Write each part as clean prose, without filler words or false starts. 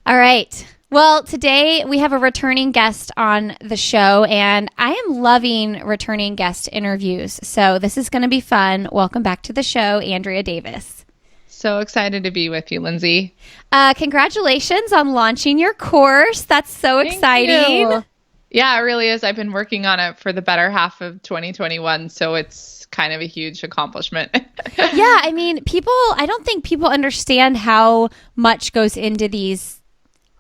All right. Well, today we have a returning guest on the show, and I am loving returning guest interviews. So this is going to be fun. Welcome back to the show, Andrea Davis. So excited to be with you, Lindsay. Congratulations on launching your course. That's so exciting. Thank you. Yeah, it really is. I've been working on it for the better half of 2021, so it's kind of a huge accomplishment. Yeah, I mean, I don't think people understand how much goes into these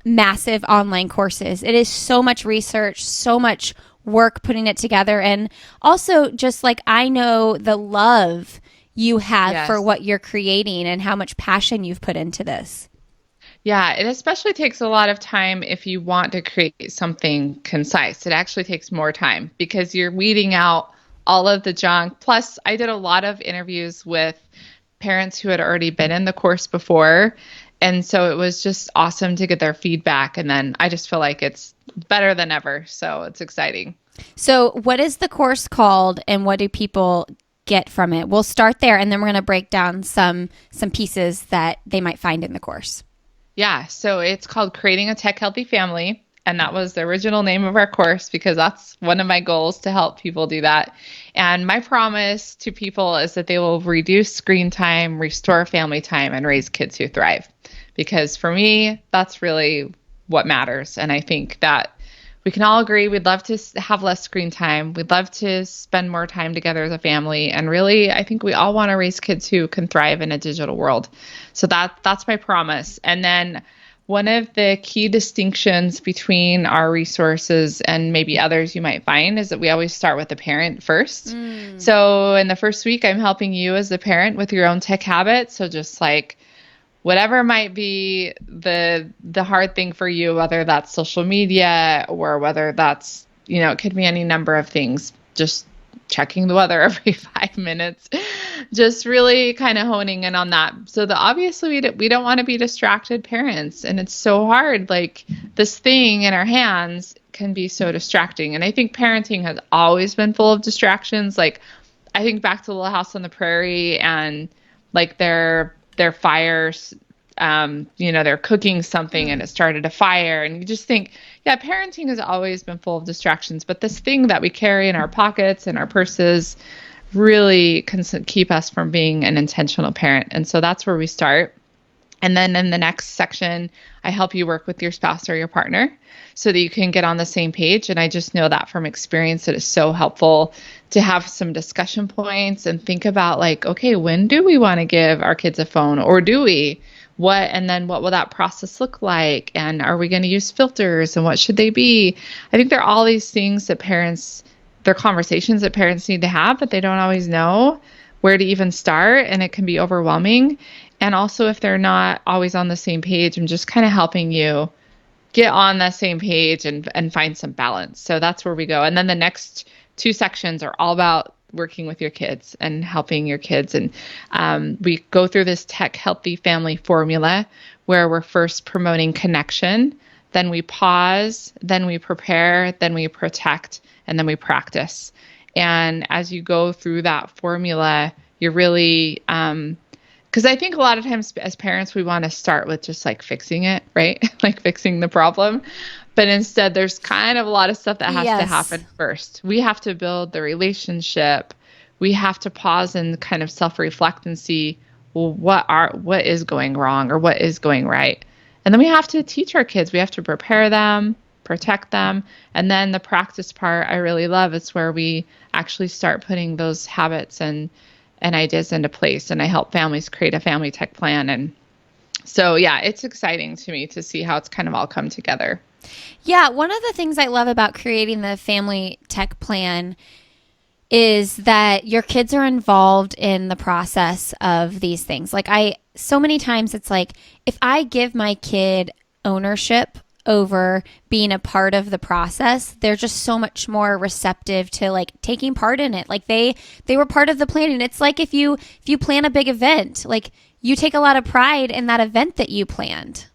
massive online courses. It is so much research, so much work putting it together. And also just like I know the love you have for what you're creating and how much passion you've put into this. Yeah, it especially takes a lot of time if you want to create something concise. It actually takes more time because you're weeding out all of the junk. Plus, I did a lot of interviews with parents who had already been in the course before. And so it was just awesome to get their feedback. And then I just feel like it's better than ever. So it's exciting. So what is the course called and what do people get from it? We'll start there and then we're going to break down some pieces that they might find in the course. Yeah. So it's called Creating a Tech Healthy Family. And that was the original name of our course because that's one of my goals to help people do that. And my promise to people is that they will reduce screen time, restore family time, and raise kids who thrive. Because for me, that's really what matters. And I think that we can all agree we'd love to have less screen time. We'd love to spend more time together as a family. And really, I think we all want to raise kids who can thrive in a digital world. So that's my promise. And then one of the key distinctions between our resources and maybe others you might find is that we always start with the parent first. So in the first week, I'm helping you as the parent with your own tech habits. So just like whatever might be the hard thing for you, whether that's social media or whether that's, it could be any number of things, just checking the weather every 5 minutes, just really kind of honing in on that. So obviously we don't want to be distracted parents. And it's so hard. Like this thing in our hands can be so distracting. And I think parenting has always been full of distractions. Like I think back to Little House on the Prairie and like their fires, they're cooking something and it started a fire. And you just think, yeah, parenting has always been full of distractions. But this thing that we carry in our pockets and our purses really can keep us from being an intentional parent. And so that's where we start. And then in the next section, I help you work with your spouse or your partner so that you can get on the same page. And I just know that from experience, it is so helpful to have some discussion points and think about like, okay, when do we want to give our kids a phone or do we? And then what will that process look like? And are we going to use filters and what should they be? I think there are all these things that they're conversations that parents need to have, but they don't always know where to even start. And it can be overwhelming. And also if they're not always on the same page, I'm just kind of helping you get on the same page and find some balance. So that's where we go. And then the next two sections are all about working with your kids and helping your kids. And we go through this tech healthy family formula where we're first promoting connection, then we pause, then we prepare, then we protect, and then we practice. And as you go through that formula, you're really, because I think a lot of times as parents, we want to start with just like fixing it, right? Like fixing the problem. But instead, there's kind of a lot of stuff that has to happen first. We have to build the relationship. We have to pause and kind of self-reflect and see, well, what is going wrong or what is going right? And then we have to teach our kids. We have to prepare them, protect them. And then the practice part I really love. It's where we actually start putting those habits and ideas into place. And I help families create a family tech plan. And so, yeah, it's exciting to me to see how it's kind of all come together. Yeah, one of the things I love about creating the family tech plan is that your kids are involved in the process of these things. Like so many times it's like, if I give my kid ownership over being a part of the process, they're just so much more receptive to like taking part in it. Like they were part of the planning. It's like if you plan a big event, like you take a lot of pride in that event that you planned.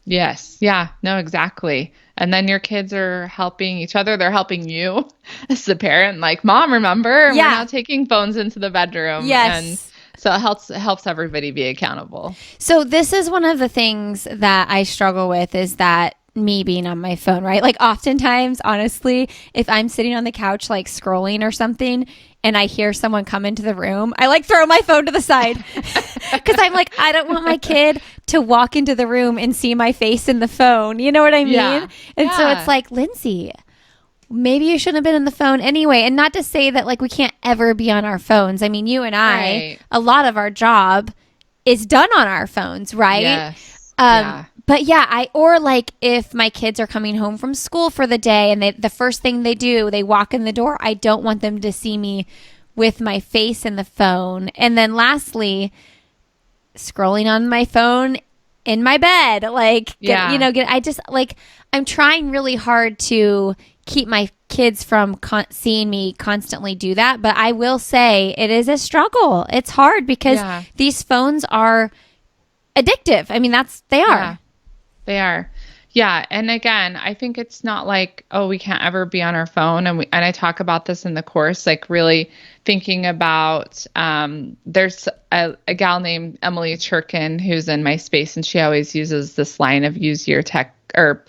Yes. Yeah. No, exactly. And then your kids are helping each other. They're helping you as the parent. Like, Mom, remember, we're not taking phones into the bedroom. Yes. And So it helps everybody be accountable. So this is one of the things that I struggle with, is that me being on my phone, right? Like oftentimes, honestly, if I'm sitting on the couch like scrolling or something and I hear someone come into the room, I like throw my phone to the side because I'm like, I don't want my kid to walk into the room and see my face in the phone. You know what I mean? Yeah. And so it's like, Lindsay, maybe you shouldn't have been on the phone anyway. And not to say that like we can't ever be on our phones. I mean, you and I, Right. a lot of our job is done on our phones, right? Yes. Yeah. But yeah, or like if my kids are coming home from school for the day and the first thing they do, they walk in the door, I don't want them to see me with my face in the phone. And then lastly, scrolling on my phone in my bed, like, I just like, I'm trying really hard to keep my kids from seeing me constantly do that. But I will say it is a struggle. It's hard because these phones are addictive. I mean, they are. Yeah, they are. Yeah. And again, I think it's not like, oh, we can't ever be on our phone. And I talk about this in the course, like really thinking about, there's a gal named Emily Churkin who's in my space, and she always uses this line of use your tech or,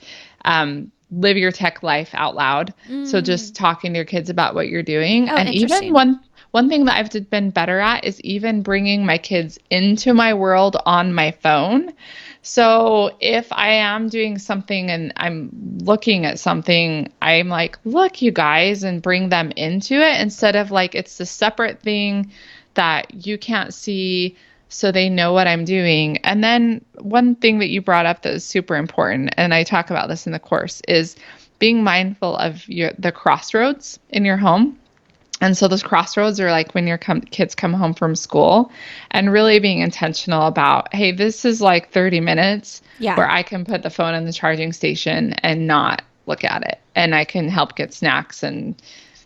live your tech life out loud. So just talking to your kids about what you're doing. Oh, and even one thing that I've been better at is even bringing my kids into my world on my phone. So if I am doing something and I'm looking at something, I'm like, look, you guys, and bring them into it instead of like it's a separate thing that you can't see, so they know what I'm doing. And then one thing that you brought up that is super important, and I talk about this in the course, is being mindful of the crossroads in your home. And so those crossroads are like when your kids come home from school, and really being intentional about, hey, this is like 30 minutes where I can put the phone in the charging station and not look at it. And I can help get snacks and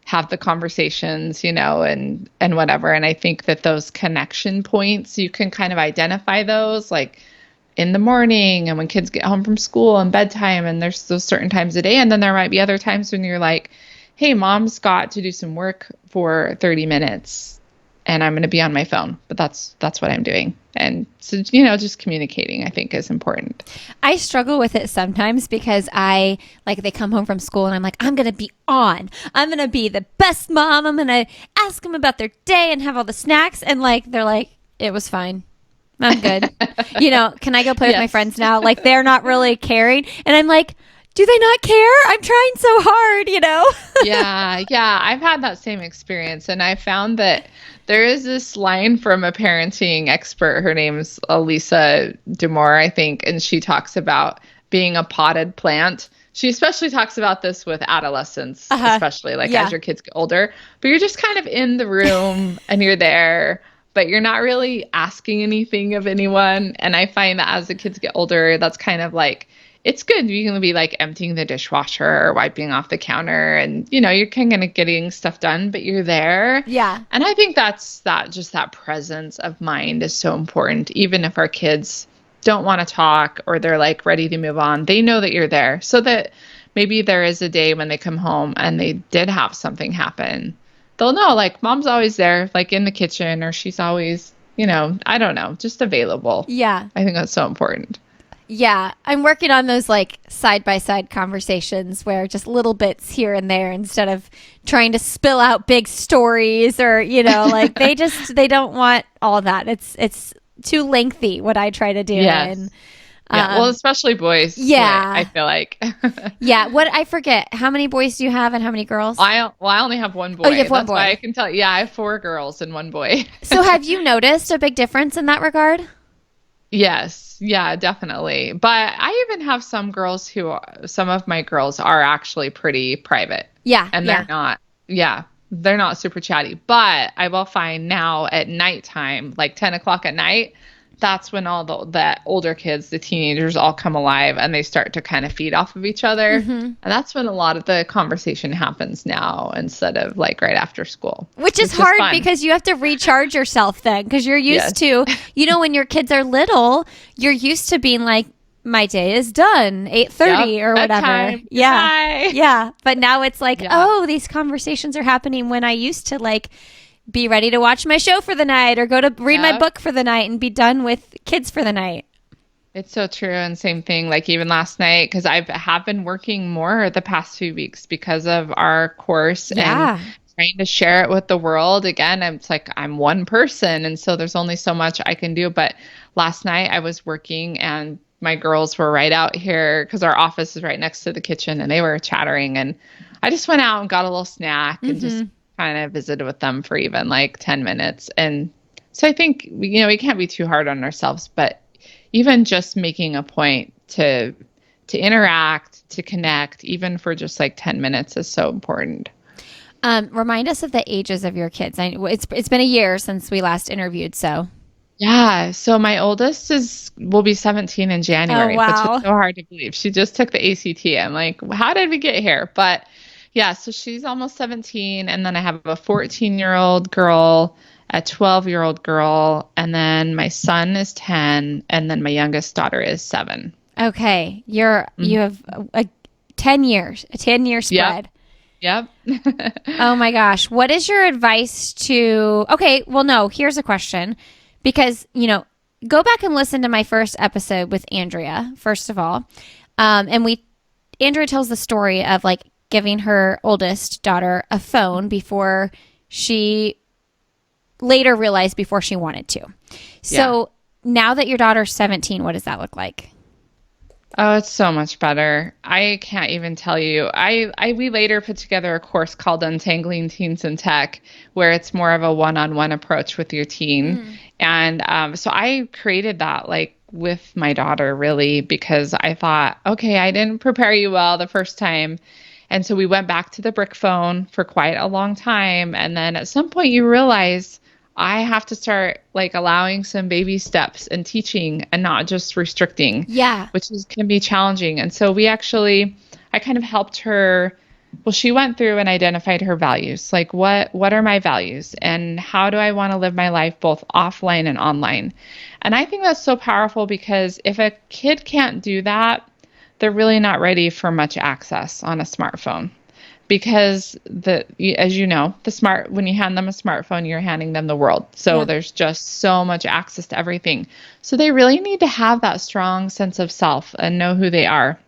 have the conversations, and whatever. And I think that those connection points, you can kind of identify those like in the morning and when kids get home from school and bedtime, and there's those certain times a day. And then there might be other times when you're like, hey, mom's got to do some work for 30 minutes and I'm going to be on my phone, but that's what I'm doing. And so, just communicating, I think, is important. I struggle with it sometimes because they come home from school and I'm like, I'm going to be on. I'm going to be the best mom. I'm going to ask them about their day and have all the snacks. And like, they're like, it was fine. I'm good. Can I go play with my friends now? Like, they're not really caring. And I'm like, do they not care? I'm trying so hard, Yeah. I've had that same experience. And I found that there is this line from a parenting expert. Her name's Elisa Demore, I think. And she talks about being a potted plant. She especially talks about this with adolescents, especially as your kids get older. But you're just kind of in the room and you're there, but you're not really asking anything of anyone. And I find that as the kids get older, that's kind of like, it's good. You can be like emptying the dishwasher or wiping off the counter and, you're kind of getting stuff done, but you're there. Yeah. And I think that presence of mind is so important. Even if our kids don't want to talk or they're like ready to move on, they know that you're there, so that maybe there is a day when they come home and they did have something happen. They'll know like mom's always there, like in the kitchen, or she's always, I don't know, just available. Yeah. I think that's so important. Yeah, I'm working on those like side-by-side conversations where just little bits here and there instead of trying to spill out big stories or, like they don't want all that. It's too lengthy what I try to do. Yes. And, well, especially boys. Yeah. I feel like. Yeah. I forget. How many boys do you have and how many girls? I only have one boy. Oh, you have one That's boy. why I can tell. Yeah, I have 4 girls and 1 boy. So have you noticed a big difference in that regard? Yes. Yeah, definitely. But I even have some of my girls are actually pretty private. Yeah. And they're not super chatty. But I will find now at nighttime, like 10 o'clock at night, that's when all the older kids, the teenagers, all come alive and they start to kind of feed off of each other. Mm-hmm. And that's when a lot of the conversation happens now instead of like right after school. Which is hard because you have to recharge yourself then, because you're used to, when your kids are little, you're used to being like, my day is done, 8:30 or whatever. Bedtime. Yeah. Bye. Yeah. But now it's like, these conversations are happening when I used to like be ready to watch my show for the night or go to read my Yep. book for the night and be done with kids for the night. It's so true. And same thing, like even last night, because I have been working more the past few weeks because of our course and Yeah. trying to share it with the world. Again, it's like I'm one person. And so there's only so much I can do. But last night I was working and my girls were right out here because our office is right next to the kitchen and they were chattering. And I just went out and got a little snack and just kind of visited with them for even like 10 minutes. And so I think, we can't be too hard on ourselves, but even just making a point to interact, to connect, even for just like 10 minutes is so important. Remind us of the ages of your kids. It's been a year since we last interviewed, so. Yeah, so my oldest will be 17 in January, Oh, wow. which is so hard to believe. She just took the ACT. I'm like, how did we get here? But yeah, so she's almost 17, and then I have a 14-year-old girl, a 12-year-old girl, and then my son is 10, and then my youngest daughter is 7. Okay, you have a 10-year spread. Yep. Oh my gosh. What is your advice to, okay, well, no, here's a question because, go back and listen to my first episode with Andrea, first of all. Andrea tells the story of like giving her oldest daughter a phone before she later realized before she wanted to. So now that your daughter's 17, what does that look like? Oh, it's so much better. I can't even tell you. We later put together a course called Untangling Teens in Tech, where it's more of a one-on-one approach with your teen. And so I created that like with my daughter really because I thought, okay, I didn't prepare you well the first time. And so we went back to the brick phone for quite a long time. And then at some point you realize I have to start like allowing some baby steps and teaching and not just restricting. Yeah. Which can be challenging. And so I kind of helped her. Well, she went through and identified her values. Like what are my values and how do I want to live my life both offline and online? And I think that's so powerful because if a kid can't do that, they're really not ready for much access on a smartphone. Because as you know, when you hand them a smartphone, you're handing them the world. So there's just so much access to everything. So they really need to have that strong sense of self and know who they are.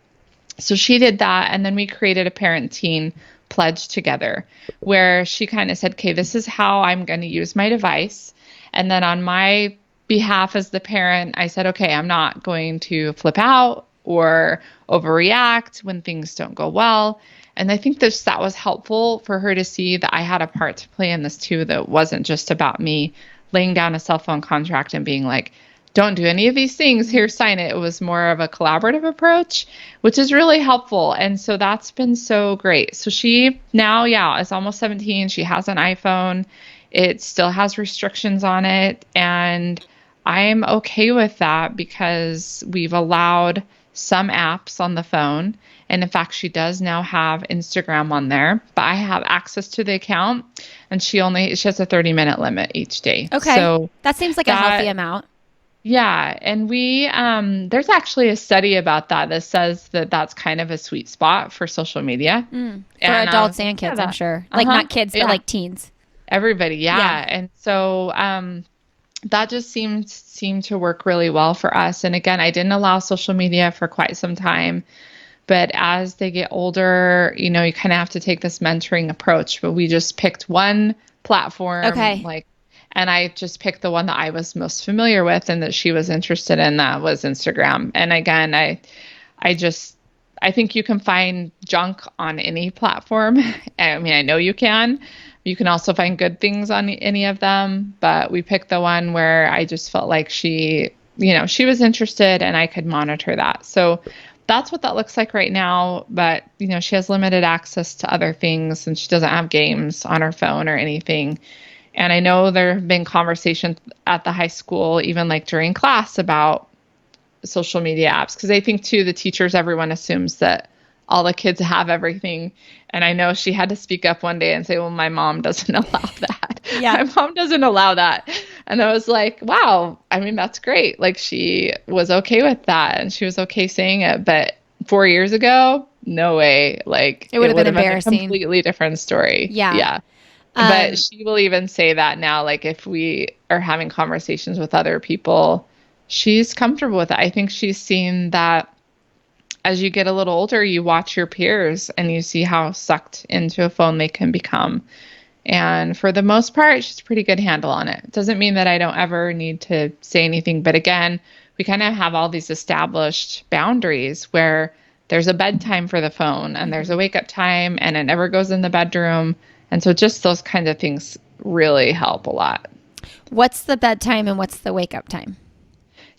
So she did that. And then we created a parent-teen pledge together where she kind of said, okay, this is how I'm going to use my device. And then on my behalf as the parent, I said, okay, I'm not going to flip out or overreact when things don't go well. And I think that was helpful for her to see that I had a part to play in this too, that wasn't just about me laying down a cell phone contract and being like, don't do any of these things, here, sign it. It was more of a collaborative approach, which is really helpful. And so that's been so great. So she now, is almost 17. She has an iPhone. It still has restrictions on it. And I'm okay with that because we've allowed some apps on the phone. And in fact, she does now have Instagram on there, but I have access to the account and she has a 30-minute limit each day. Okay. So that seems like a healthy amount. Yeah. And there's actually a study about that says that that's kind of a sweet spot for social media. For adults and kids, I'm sure. Like not kids, but like teens. Everybody. Yeah. And so, that just seemed to work really well for us. And again, I didn't allow social media for quite some time. But as they get older, you kind of have to take this mentoring approach. But we just picked one platform. Okay. And I just picked the one that I was most familiar with and that she was interested in. That was Instagram. And again, I think you can find junk on any platform. I mean, I know you can. You can also find good things on any of them. But we picked the one where I just felt like she was interested and I could monitor that. So that's what that looks like right now. But, she has limited access to other things and she doesn't have games on her phone or anything. And I know there have been conversations at the high school, even like during class, about social media apps. Because I think, too, the teachers, everyone assumes that all the kids have everything. And I know she had to speak up one day and say, well, my mom doesn't allow that. Yeah. My mom doesn't allow that. And I was like, wow, I mean, that's great. Like she was okay with that and she was okay saying it. But 4 years ago, no way. Like it would have been embarrassing. A completely different story. Yeah. Yeah. But Um, she will even say that now, like if we are having conversations with other people, she's comfortable with it. I think she's seen that as you get a little older, you watch your peers and you see how sucked into a phone they can become. And for the most part, she's a pretty good handle on it. Doesn't mean that I don't ever need to say anything. But again, we kind of have all these established boundaries where there's a bedtime for the phone and there's a wake up time and it never goes in the bedroom. And so just those kinds of things really help a lot. what's the bedtime and what's the wake up time?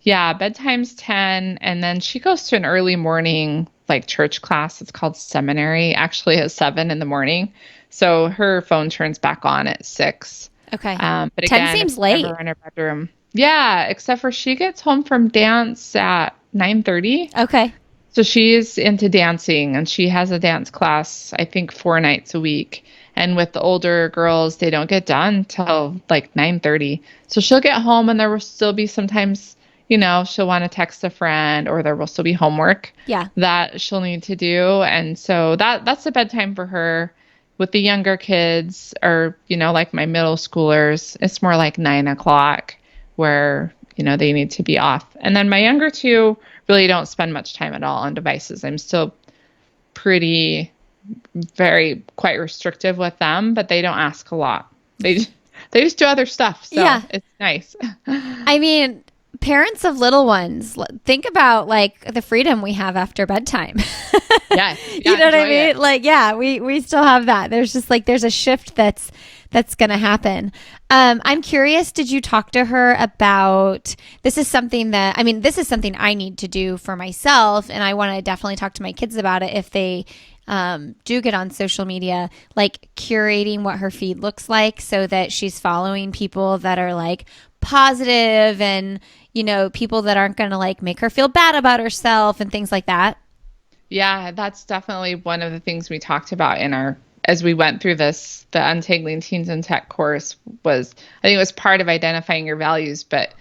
Yeah, bedtime's 10, and then she goes to an early morning like church class. It's called seminary, actually at 7 in the morning. So her phone turns back on at 6. Okay. But 10 again, if seems it's late. ever in her bedroom. Yeah, except for she gets home from dance at 9:30. Okay. So she's into dancing and she has a dance class, I think 4 nights a week. And with the older girls, they don't get done till like 9:30. So she'll get home and there will still be sometimes, she'll want to text a friend or there will still be homework Yeah. that she'll need to do. And so that's the bedtime for her. With the younger kids or, like my middle schoolers, it's more like 9 o'clock where, they need to be off. And then my younger two really don't spend much time at all on devices. I'm still pretty, quite restrictive with them, but they don't ask a lot. They just do other stuff. So Yeah. it's nice. I mean, parents of little ones, think about like the freedom we have after bedtime. Yeah. You know what I enjoy mean? it. Like, yeah, we still have that. There's just like there's a shift that's going to happen. I'm curious, did you talk to her about this is something I need to do for myself, and I want to definitely talk to my kids about it if they do get on social media, like curating what her feed looks like so that she's following people that are like positive and, people that aren't going to like make her feel bad about herself and things like that. Yeah, that's definitely one of the things we talked about as we went through the Untangling Teens in Tech course I think it was part of identifying your values, but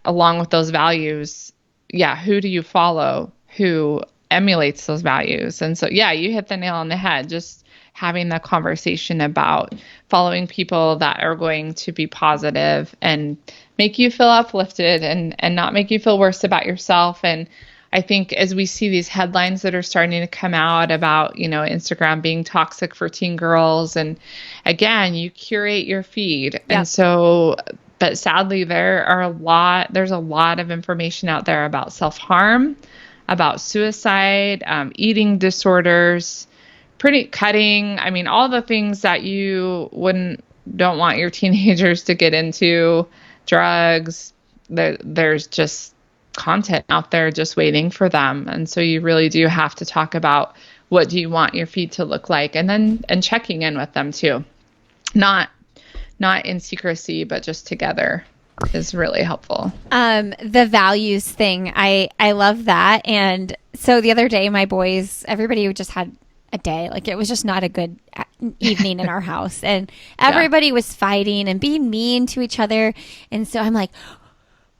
along with those values, yeah, who do you follow? Who emulates those values? And so, yeah, you hit the nail on the head. Just having the conversation about following people that are going to be positive and make you feel uplifted and not make you feel worse about yourself. And I think as we see these headlines that are starting to come out about, Instagram being toxic for teen girls, and again, you curate your feed. Yep. And so, but sadly, there's a lot of information out there about self-harm, about suicide, eating disorders, cutting. I mean, all the things that you don't want your teenagers to get into, drugs. There's just content out there just waiting for them. And so you really do have to talk about what do you want your feed to look like, and checking in with them too. Not in secrecy, but just together is really helpful. The values thing, I love that. And so the other day, my boys, everybody just had a day. Like it was just not a good evening in our house. And everybody was fighting and being mean to each other. And so I'm like,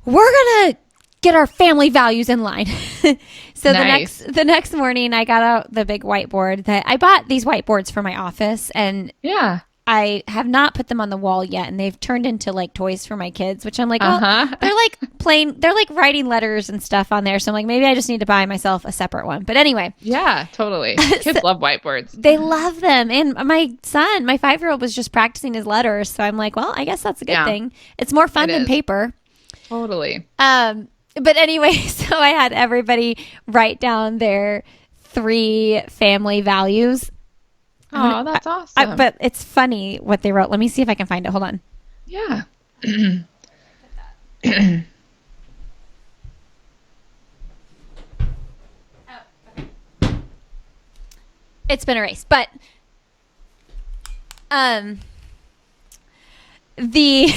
we're going to get our family values in line. So Nice. the next morning I got out the big whiteboard that I bought these whiteboards for my office, and Yeah. I have not put them on the wall yet, and they've turned into like toys for my kids, which I'm like, well, they're like they're like writing letters and stuff on there. So I'm like, maybe I just need to buy myself a separate one. But anyway. Yeah, totally. Kids love whiteboards. They love them. And my son, my 5-year-old, was just practicing his letters. So I'm like, well, I guess that's a good thing. It's more fun than paper. Totally. But anyway, so I had everybody write down their 3 family values. Oh, that's awesome. But it's funny what they wrote. Let me see if I can find it. Hold on. Yeah. It's been erased. But the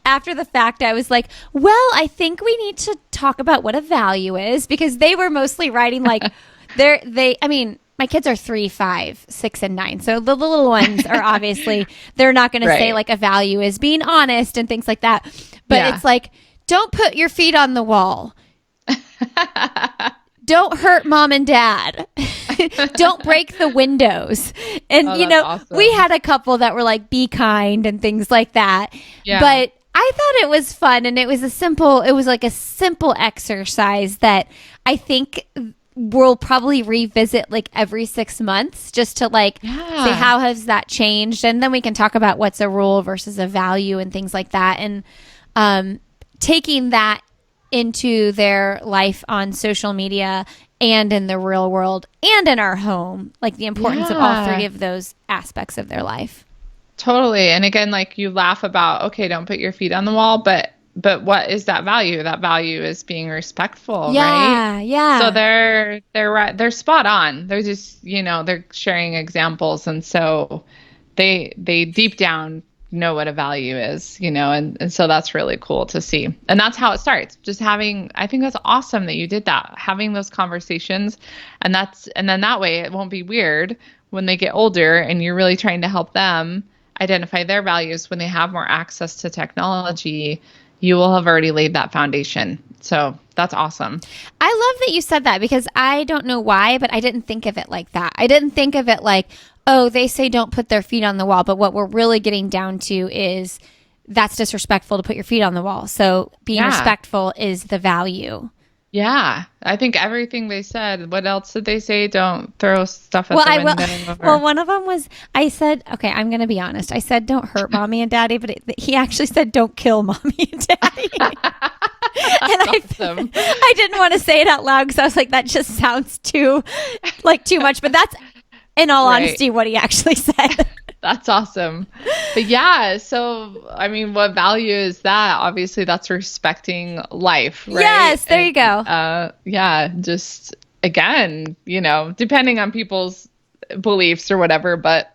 after the fact, I was like, well, I think we need to talk about what a value is, because they were mostly writing like my kids are 3, 5, 6, and 9. So the little ones are obviously, they're not going to say like a value is being honest and things like that. But it's like, don't put your feet on the wall. Don't hurt mom and dad. Don't break the windows. And, Oh, that's we awesome. had a couple that were like, be kind and things like that. Yeah. But I thought it was fun, and it was like a simple exercise that I think we'll probably revisit like every 6 months, just to like say, Yeah. how has that changed? And then we can talk about what's a rule versus a value and things like that. And taking that into their life on social media and in the real world and in our home, like the importance of all three Yeah. of those aspects of their life. Totally. And again, like you laugh about, okay, don't put your feet on the wall, but what is that value? That value is being respectful, right? Yeah, So yeah. they're right, they're spot on. They're just, they're sharing examples, and so they deep down know what a value is, and so that's really cool to see. And that's how it starts. Just having, I think that's awesome that you did that, having those conversations, and then that way it won't be weird when they get older and you're really trying to help them identify their values when they have more access to technology. You will have already laid that foundation. So that's awesome. I love that you said that, because I don't know why, but I didn't think of it like that. I didn't think of it like, oh, they say don't put their feet on the wall. But what we're really getting down to is that's disrespectful to put your feet on the wall. So being Yeah. respectful is the value. Yeah. I think everything they said. What else did they say? Don't throw stuff at Well, the I will. window Well, or one of them was, I said, okay, I'm going to be honest. I said, don't hurt mommy and daddy, but he actually said, don't kill mommy and daddy. And that's awesome. I didn't want to say it out loud because I was like, that just sounds too much. But that's, in all Right. honesty, what he actually said. That's awesome. But yeah, so I mean, what value is that? Obviously, that's respecting life, right? Yes, there you go. Yeah, just again, depending on people's beliefs or whatever, but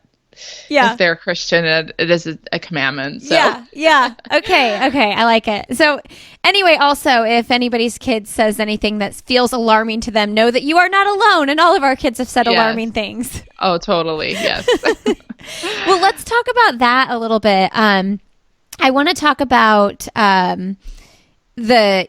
Yeah. if they're Christian, it is a commandment. So Yeah, yeah. Okay, I like it. So, anyway, also, if anybody's kid says anything that feels alarming to them, know that you are not alone, and all of our kids have said yes. alarming things. Oh, totally. Yes. Well, let's talk about that a little bit. I want to talk about the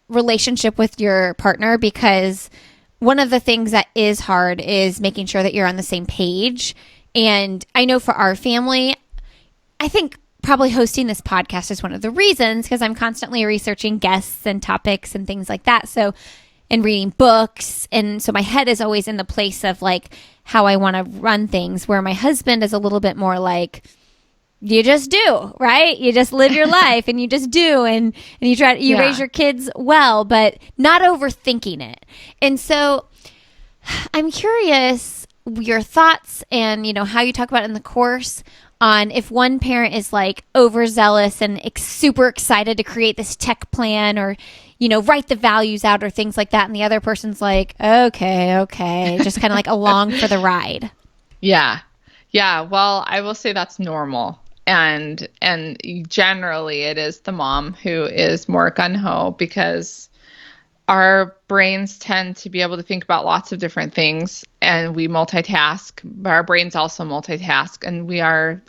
relationship with your partner, because one of the things that is hard is making sure that you're on the same page. And I know for our family, I think probably hosting this podcast is one of the reasons, because I'm constantly researching guests and topics and things like that. So, and reading books. And so my head is always in the place of like how I want to run things, where my husband is a little bit more like, you just do, right? You just live your life and you just do, and you raise Yeah. your kids well, but not overthinking it. And so I'm curious your thoughts, and how you talk about it in the course, on if one parent is like overzealous and super excited to create this tech plan, or write the values out or things like that, and the other person's like, okay, just kind of like along for the ride. Yeah. Yeah. Well, I will say that's normal. And generally it is the mom who is more gung ho, because our brains tend to be able to think about lots of different things, and we multitask, but our brains also multitask. And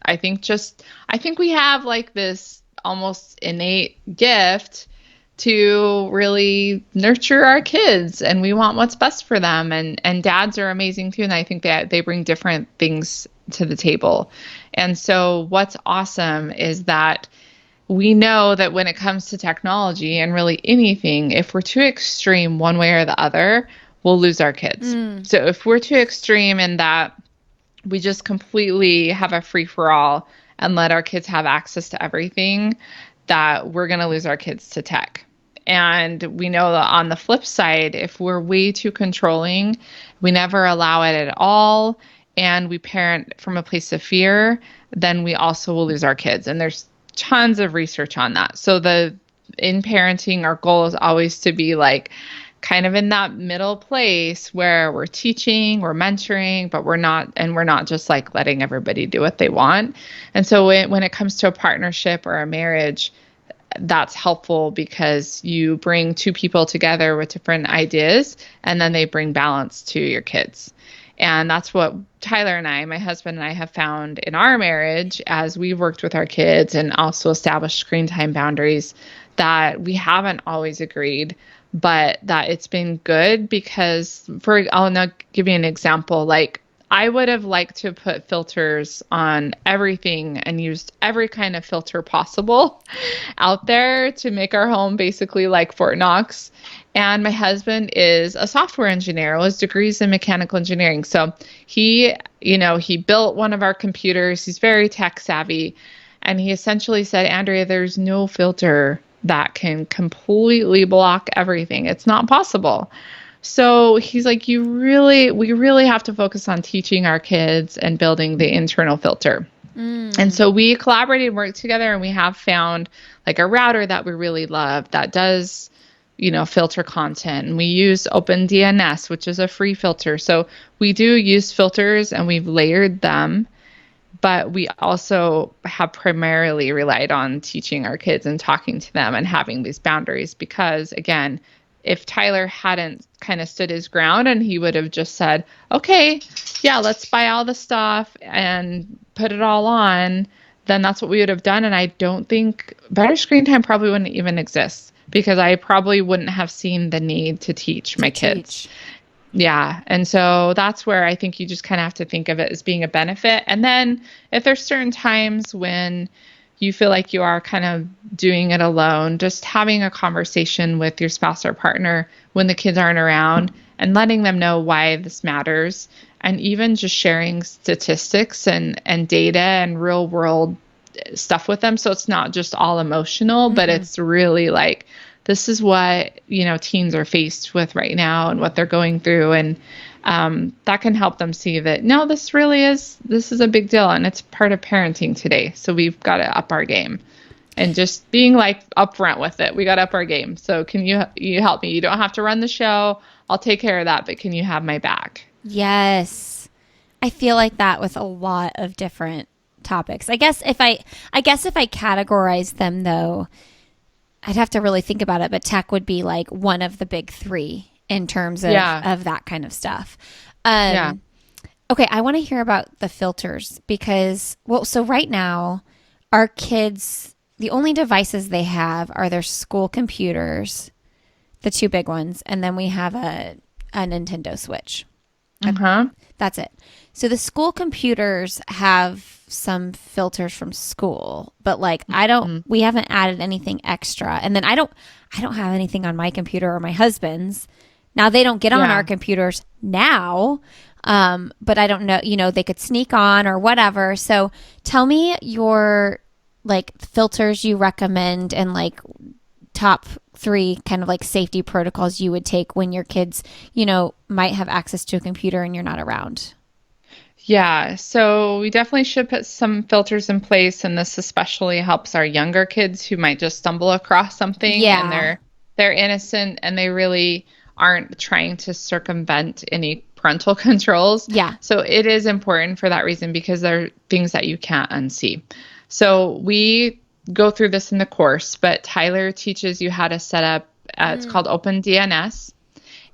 I think we have like this almost innate gift to really nurture our kids, and we want what's best for them. And dads are amazing too. And I think that they bring different things to the table. And so what's awesome is that we know that when it comes to technology and really anything, if we're too extreme one way or the other, we'll lose our kids. So if we're too extreme in that we just completely have a free for all and let our kids have access to everything, that we're going to lose our kids to tech. And we know that on the flip side, if we're way too controlling, we never allow it at all, and we parent from a place of fear, then we also will lose our kids. And there's tons of research on that. So in parenting, our goal is always to be like kind of in that middle place where we're teaching, we're mentoring, but we're not just like letting everybody do what they want. And so when it comes to a partnership or a marriage, that's helpful, because you bring two people together with different ideas, and then they bring balance to your kids. And that's what Tyler and I, my husband and I, have found in our marriage as we've worked with our kids and also established screen time boundaries, that we haven't always agreed, but that it's been good because I'll now give you an example. Like I would have liked to put filters on everything and used every kind of filter possible out there to make our home basically like Fort Knox. And my husband is a software engineer, with degrees in mechanical engineering. So he built one of our computers. He's very tech savvy. And he essentially said, Andrea, there's no filter that can completely block everything. It's not possible. So he's like, we really have to focus on teaching our kids and building the internal filter. And so we collaborated and worked together, and we have found like a router that we really love that does, filter content. And we use OpenDNS, which is a free filter. So we do use filters and we've layered them, but we also have primarily relied on teaching our kids and talking to them and having these boundaries because, again, if Tyler hadn't kind of stood his ground and he would have just said, okay, yeah, let's buy all the stuff and put it all on, then that's what we would have done. And I don't think better screen time probably wouldn't even exist because I probably wouldn't have seen the need to teach my kids. Yeah. And so that's where I think you just kind of have to think of it as being a benefit. And then if there's certain times when you feel like you are kind of doing it alone, just having a conversation with your spouse or partner when the kids aren't around and letting them know why this matters. And even just sharing statistics and data and real world stuff with them. So it's not just all emotional, but it's really like, this is what, teens are faced with right now and what they're going through. And that can help them see that, no, this is a big deal and it's part of parenting today. So we've got to up our game and just being like upfront with it. We got to up our game. So can you help me? You don't have to run the show. I'll take care of that, but can you have my back? Yes. I feel like that with a lot of different topics. I guess if I categorize them though, I'd have to really think about it, but tech would be like one of the big three in terms of that kind of stuff. Okay, I want to hear about the filters because, so right now, our kids, the only devices they have are their school computers, the two big ones, and then we have a Nintendo Switch. That's it. So the school computers have some filters from school, but like we haven't added anything extra. And then I don't have anything on my computer or my husband's. Now they don't get on our computers now. But I don't know, they could sneak on or whatever. So tell me your like filters you recommend and like top 3 kind of like safety protocols you would take when your kids, might have access to a computer and you're not around. Yeah, so we definitely should put some filters in place, and this especially helps our younger kids who might just stumble across something and they're innocent and they really aren't trying to circumvent any parental controls. Yeah. So it is important for that reason because there are things that you can't unsee. So we go through this in the course, but Tyler teaches you how to set up, it's called OpenDNS,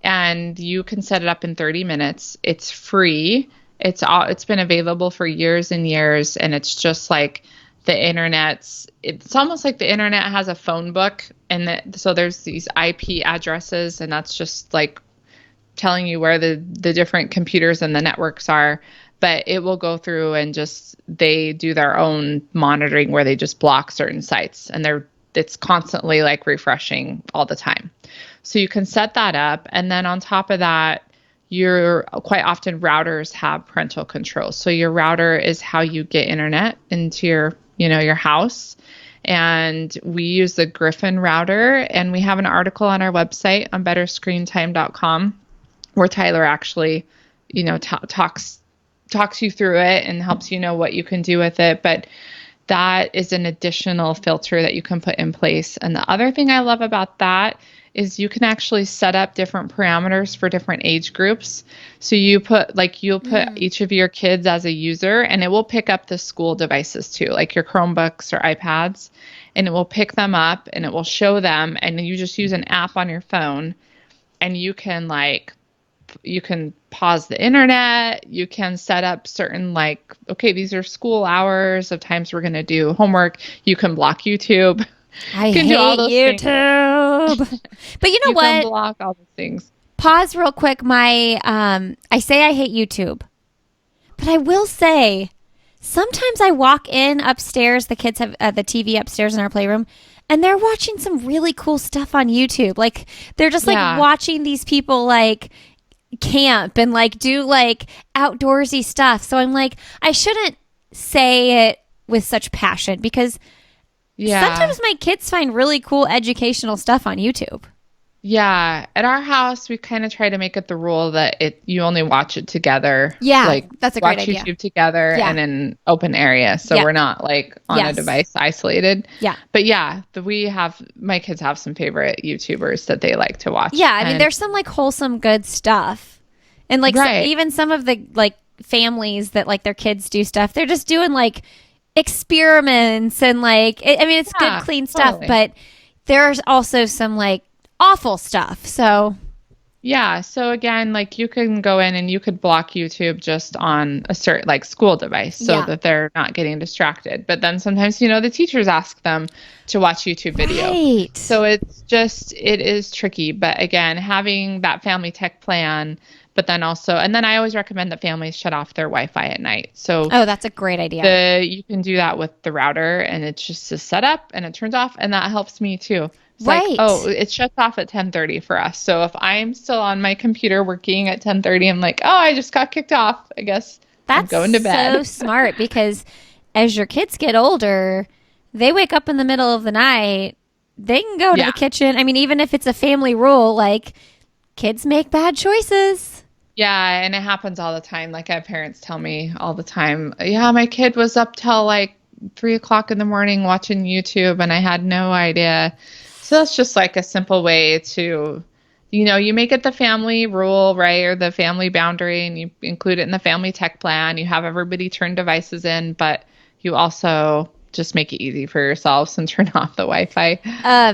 and you can set it up in 30 minutes. It's free. It's been available for years and years, and it's just like it's almost like the internet has a phone book, and so there's these IP addresses, and that's just like telling you where the different computers and the networks are. But it will go through and they do their own monitoring where they just block certain sites, and it's constantly like refreshing all the time. So you can set that up, and then on top of that, quite often routers have parental controls. So your router is how you get internet into your house. And we use the Griffin router, and we have an article on our website on betterscreentime.com where Tyler actually, talks you through it and helps you know what you can do with it. But that is an additional filter that you can put in place. And the other thing I love about that is you can actually set up different parameters for different age groups. So you'll put each of your kids as a user, and it will pick up the school devices too, like your Chromebooks or iPads, and it will pick them up and it will show them, and you just use an app on your phone, and you can pause the internet, you can set up certain okay, these are school hours of times we're going to do homework, you can block YouTube. I can do all hate those things. YouTube. But you know You can what? block all those things. Pause real quick. I say I hate YouTube, but I will say sometimes I walk in upstairs. The kids have the TV upstairs in our playroom, and they're watching some really cool stuff on YouTube. Like they're just like Yeah. watching these people like camp and like do like outdoorsy stuff. So I'm like, I shouldn't say it with such passion because Yeah. sometimes my kids find really cool educational stuff on YouTube. Yeah. At our house, we kind of try to make it the rule that you only watch it together. Yeah, Like that's a great watch idea. YouTube together Yeah. and in open area. So Yeah. we're not like on a Yes. device isolated. Yeah. But yeah, my kids have some favorite YouTubers that they like to watch. Yeah, I mean, And there's some like wholesome, good stuff, and like right. even some of the like families that like their kids do stuff. They're just doing like experiments and like I mean, it's Yeah, good, clean stuff, totally. but there's also some like awful stuff. So Yeah, so again, like you can go in and you could block YouTube just on a certain like school device so Yeah. that they're not getting distracted. But then sometimes, the teachers ask them to watch YouTube video. right, So it is tricky. But again, having that family tech plan, but then also, and then I always recommend that families shut off their Wi-Fi at night. So oh, that's a great idea. you can do that with the router and it's just a setup and it turns off and that helps me too. It's Right. like, oh, it shuts off at 10:30 for us. So if I'm still on my computer working at 10:30, I'm like, oh, I just got kicked off. I guess I'm That's going to bed. so smart because as your kids get older, they wake up in the middle of the night. They can go to Yeah. the kitchen. I mean, even if it's a family rule, like kids make bad choices. Yeah, and it happens all the time. Like I have parents tell me all the time, yeah, my kid was up till like 3 o'clock in the morning watching YouTube and I had no idea. So that's just like a simple way to, you make it the family rule, right? Or the family boundary and you include it in the family tech plan. You have everybody turn devices in, but you also just make it easy for yourselves and turn off the Wi-Fi.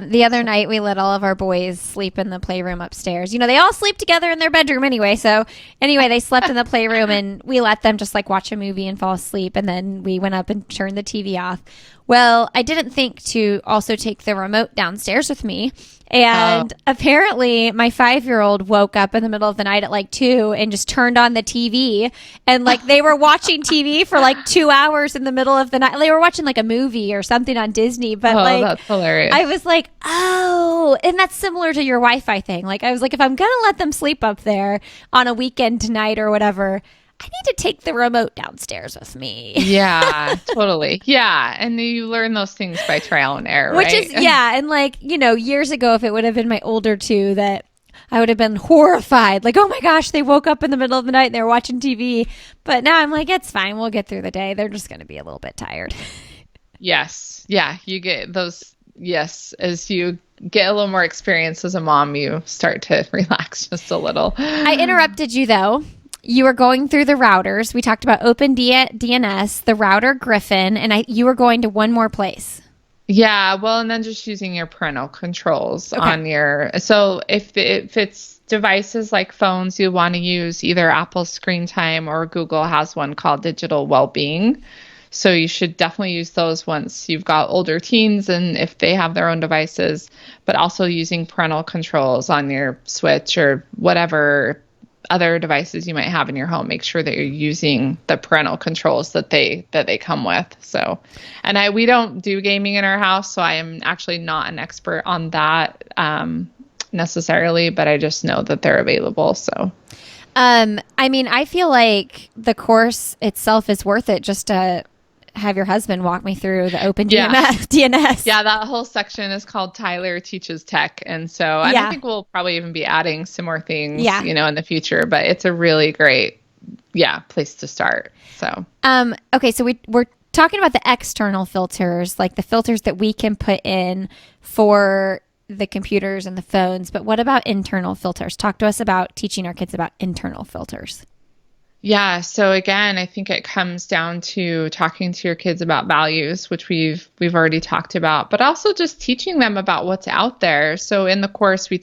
The other night, we let all of our boys sleep in the playroom upstairs. You know, they all sleep together in their bedroom anyway. So, anyway, they slept in the playroom and we let them just like watch a movie and fall asleep. And then we went up and turned the TV off. Well, I didn't think to also take the remote downstairs with me. And apparently, my 5-year-old woke up in the middle of the night at like 2 and just turned on the TV. And like they were watching TV for like 2 hours in the middle of the night. They were watching like a movie or something on Disney. But Oh, like, that's hilarious. I was like, oh, and that's similar to your Wi-Fi thing. Like, I was like, if I'm gonna let them sleep up there on a weekend tonight or whatever, I need to take the remote downstairs with me. Yeah, totally. Yeah, and you learn those things by trial and error, Which right? is, yeah, and like, you know, years ago, if it would have been my older two, that I would have been horrified. Like, oh my gosh, they woke up in the middle of the night and they were watching TV. But now I'm like, it's fine. We'll get through the day. They're just going to be a little bit tired. Yes. Yeah, you get those. Yes, as you get a little more experience as a mom, you start to relax just a little. I interrupted you though. You were going through the routers. We talked about DNS, the router Griffin, and you were going to one more place. Yeah, well, and then just using your parental controls on your. So if it's devices like phones, you want to use either Apple's Screen Time or Google has one called Digital Wellbeing. So you should definitely use those once you've got older teens and if they have their own devices, but also using parental controls on your Switch or whatever other devices you might have in your home. Make sure that you're using the parental controls that they come with. So, and we don't do gaming in our house, so I am actually not an expert on that necessarily, but I just know that they're available. So. I mean, I feel like the course itself is worth it just to have your husband walk me through the open DNS. Yeah, that whole section is called Tyler Teaches Tech. And so and I think we'll probably even be adding some more things, in the future, but it's a really great, place to start. So, okay. So we're talking about the external filters, like the filters that we can put in for the computers and the phones, but what about internal filters? Talk to us about teaching our kids about internal filters. Yeah. So again, I think it comes down to talking to your kids about values, which we've already talked about, but also just teaching them about what's out there. So in the course, we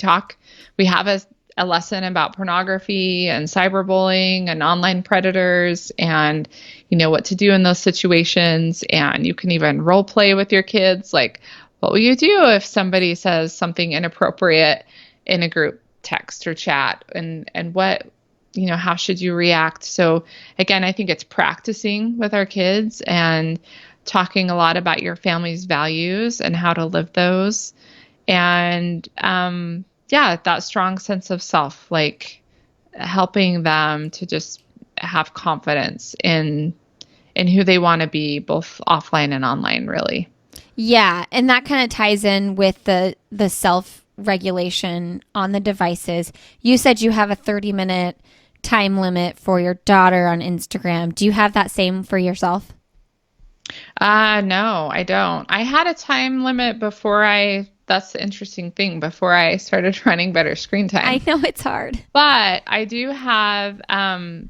have a lesson about pornography and cyberbullying and online predators and, what to do in those situations. And you can even role play with your kids, like, what will you do if somebody says something inappropriate in a group text or chat? And what, how should you react? So again, I think it's practicing with our kids and talking a lot about your family's values and how to live those. And yeah, that strong sense of self, like helping them to just have confidence in who they want to be, both offline and online, really. Yeah, and that kind of ties in with the self-regulation on the devices. You said you have a 30-minute time limit for your daughter on Instagram. Do you have that same for yourself? No, I don't. I had a time limit that's the interesting thing, before I started running better screen I time. know it's hard. But I do have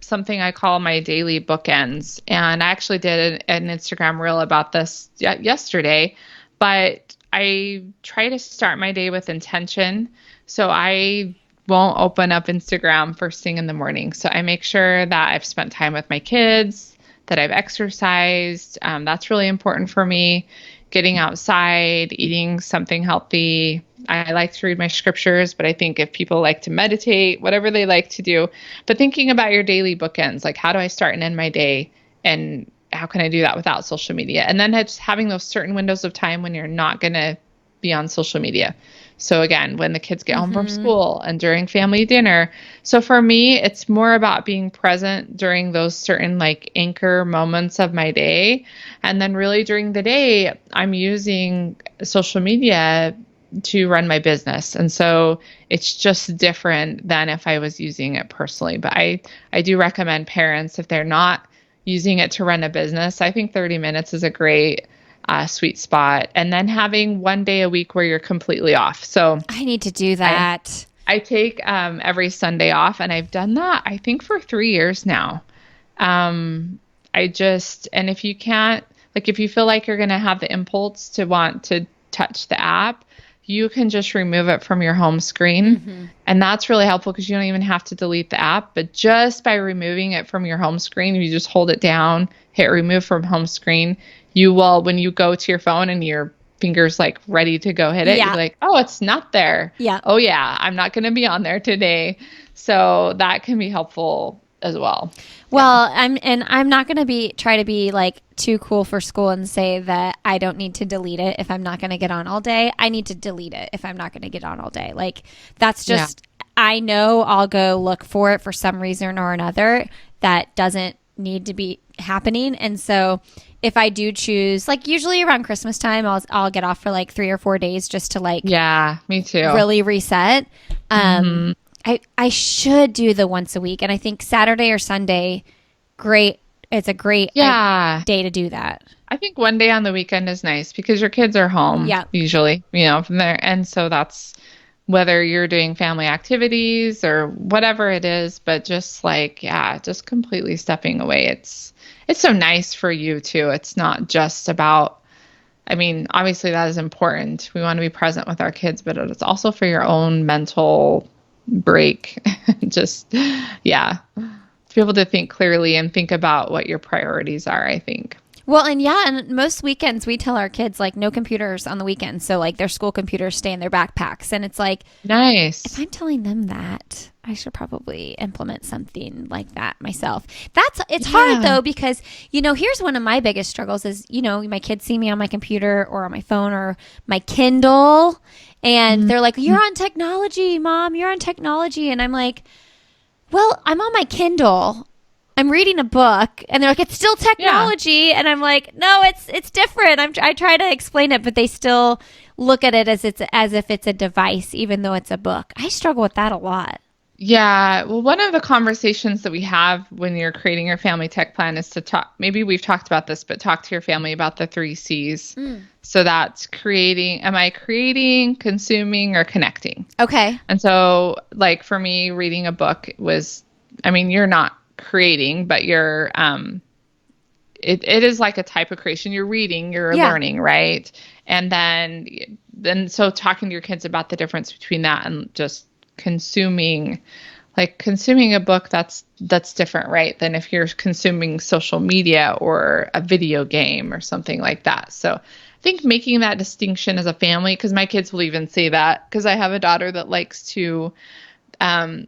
something I call my daily bookends. And I actually did an Instagram reel about this yesterday. But I try to start my day with intention. So I won't open up Instagram first thing in the morning. So I make sure that I've spent time with my kids, that I've exercised. That's really important for me. Getting outside, eating something healthy. I like to read my scriptures, but I think if people like to meditate, whatever they like to do, but thinking about your daily bookends, like how do I start and end my day, and how can I do that without social media? And then just having those certain windows of time when you're not going to be on social media. So again, when the kids get home from school and during family dinner. So for me, it's more about being present during those certain like anchor moments of my day. And then really during the day, I'm using social media to run my business. And so it's just different than if I was using it personally. But I do recommend parents, if they're not using it to run a business, I think 30 minutes is a great sweet spot. And then having one day a week where you're completely off. So I need to do that. I take every Sunday off, and I've done that, I think, for 3 years now. And if you can't, like, if you feel like you're going to have the impulse to want to touch the app, you can just remove it from your home screen. And that's really helpful because you don't even have to delete the app. But just by removing it from your home screen, you just hold it down, hit remove from home screen. You will, when you go to your phone and your fingers like ready to go hit it, Yeah. you're like, oh, it's not there. Yeah. Oh yeah, I'm not going to be on there today. So that can be helpful as well. Well, I'm not going to try to be like too cool for school and say that I don't need to delete it if I'm not going to get on all day. I need to delete it if I'm not going to get on all day. Like that's just, I know I'll go look for it for some reason or another that doesn't need to be happening. And so if I do choose, like usually around Christmas time, I'll get off for like 3 or 4 days just to like, yeah, me too, really reset. I should do the once a week, and I think Saturday or Sunday, great. It's a great day to do that. I think one day on the weekend is nice because your kids are home usually, from there. And so that's whether you're doing family activities or whatever it is, but just like, just completely stepping away. It's so nice for you too. It's not just about, I mean, obviously that is important. We want to be present with our kids, but it's also for your own mental break. Just, to be able to think clearly and think about what your priorities are, I think. Well, and most weekends we tell our kids like no computers on the weekends. So like their school computers stay in their backpacks. And it's like, nice. If I'm telling them that, I should probably implement something like that myself. It's hard though, because, here's one of my biggest struggles is, my kids see me on my computer or on my phone or my Kindle, and they're like, you're on technology, Mom, you're on technology. And I'm like, well, I'm on my Kindle. I'm reading a book, and they're like, it's still technology. And I'm like, no, it's different. I try to explain it, but they still look at it as if it's a device, even though it's a book. I struggle with that a lot. Yeah. Well, one of the conversations that we have when you're creating your family tech plan is to talk, maybe we've talked about this, but talk to your family about the 3 C's. So that's am I creating, consuming, or connecting? Okay. And so like for me, reading a book you're not creating, but you're it is like a type of creation. You're reading, you're learning, right? And then so talking to your kids about the difference between that and just consuming a book, that's different, right, than if you're consuming social media or a video game or something like that. So think making that distinction as a family, because my kids will even say that, because I have a daughter that likes to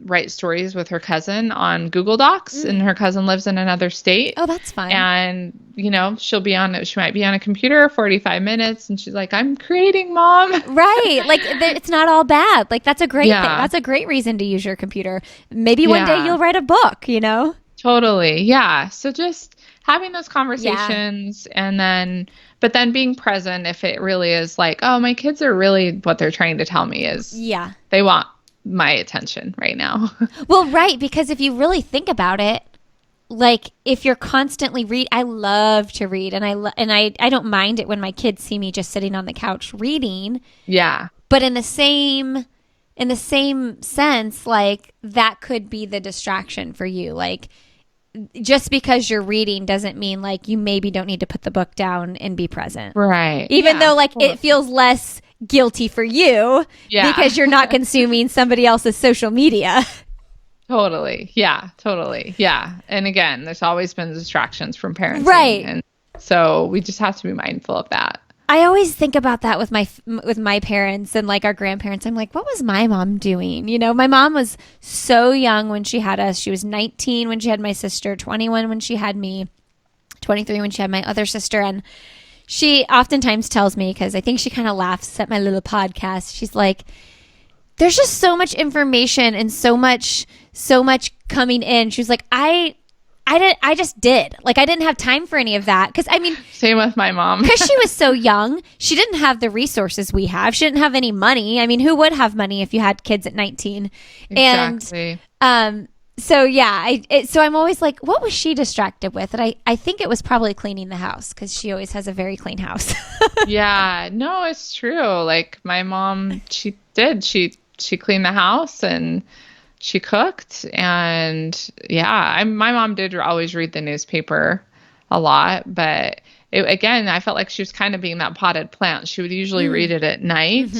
write stories with her cousin on Google Docs, and her cousin lives in another state. Oh, that's fun. And, she might be on a computer 45 minutes and she's like, I'm creating, Mom. Right. Like it's not all bad. Like that's a great thing. Yeah. That's a great reason to use your computer. Maybe one day you'll write a book, Totally. Yeah. So just having those conversations but then being present if it really is like, oh, my kids are really, what they're trying to tell me is they want my attention right now. Well, right. Because if you really think about it, like if you're constantly I love to read, and I don't mind it when my kids see me just sitting on the couch reading. Yeah. But in the same sense, like that could be the distraction for you. Like just because you're reading doesn't mean like you maybe don't need to put the book down and be present. Right. Even though like it feels less guilty for you because you're not consuming somebody else's social media. Totally. Yeah, totally. Yeah. And again, there's always been distractions from parenting. Right. And so we just have to be mindful of that. I always think about that with my parents and like our grandparents. I'm like, what was my mom doing? My mom was so young when she had us. She was 19 when she had my sister, 21 when she had me, 23 when she had my other sister. And she oftentimes tells me, because I think she kind of laughs at my little podcast, she's like, there's just so much information and so much coming in. She was like, I just did. Like, I didn't have time for any of that. Because, same with my mom. Because she was so young. She didn't have the resources we have. She didn't have any money. Who would have money if you had kids at 19? Exactly. And so, yeah. So I'm always like, what was she distracted with? And I think it was probably cleaning the house, because she always has a very clean house. Yeah. No, it's true. Like, my mom, she did. She cleaned the house and she cooked, and my mom did always read the newspaper a lot, but again, I felt like she was kind of being that potted plant. She would usually read it at night,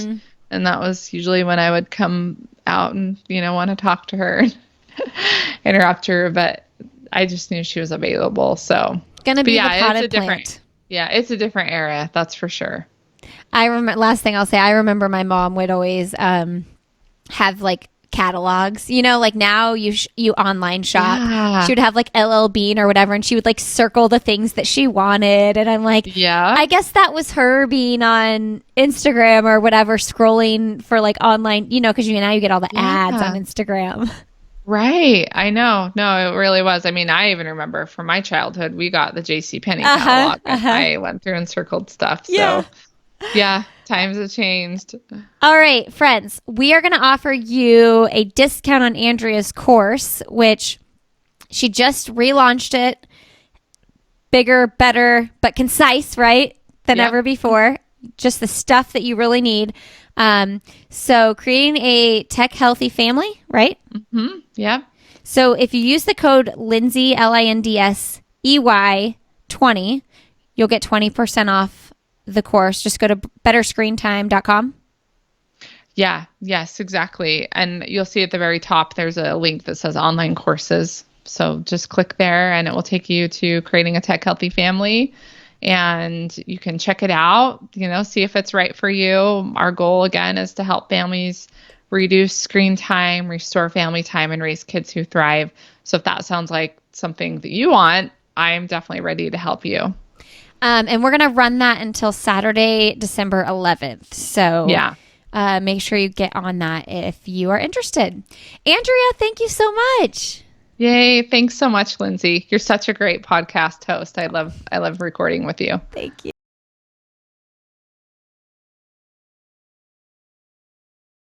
and that was usually when I would come out and, want to talk to her and interrupt her, but I just knew she was available. So gonna be the potted plant. Yeah, it's a different era, that's for sure. Last thing I'll say, I remember my mom would always have like catalogs, like now you online shop. She would have like LL Bean or whatever, and she would like circle the things that she wanted, and I'm like, I guess that was her being on Instagram or whatever, scrolling for like online, because now you get all the ads on Instagram. Right. I know. No, it really was. I even remember from my childhood, we got the JCPenney catalog, and I went through and circled stuff. So yeah, times have changed. All right, friends, we are going to offer you a discount on Andrea's course, which she just relaunched it. Bigger, better, but concise, right? Than ever before. Just the stuff that you really need. So creating a tech healthy family, right? Mm-hmm. Yeah. So if you use the code Lindsay, LINDSEY 20, you'll get 20% off the course. Just go to betterscreentime.com. Yeah. Yes, exactly. And you'll see at the very top, there's a link that says online courses. So just click there and it will take you to creating a tech healthy family, and you can check it out, see if it's right for you. Our goal again is to help families reduce screen time, restore family time, and raise kids who thrive. So if that sounds like something that you want, I'm definitely ready to help you. And we're going to run that until Saturday, December 11th. So make sure you get on that if you are interested. Andrea, thank you so much. Yay. Thanks so much, Lindsay. You're such a great podcast host. I love recording with you. Thank you.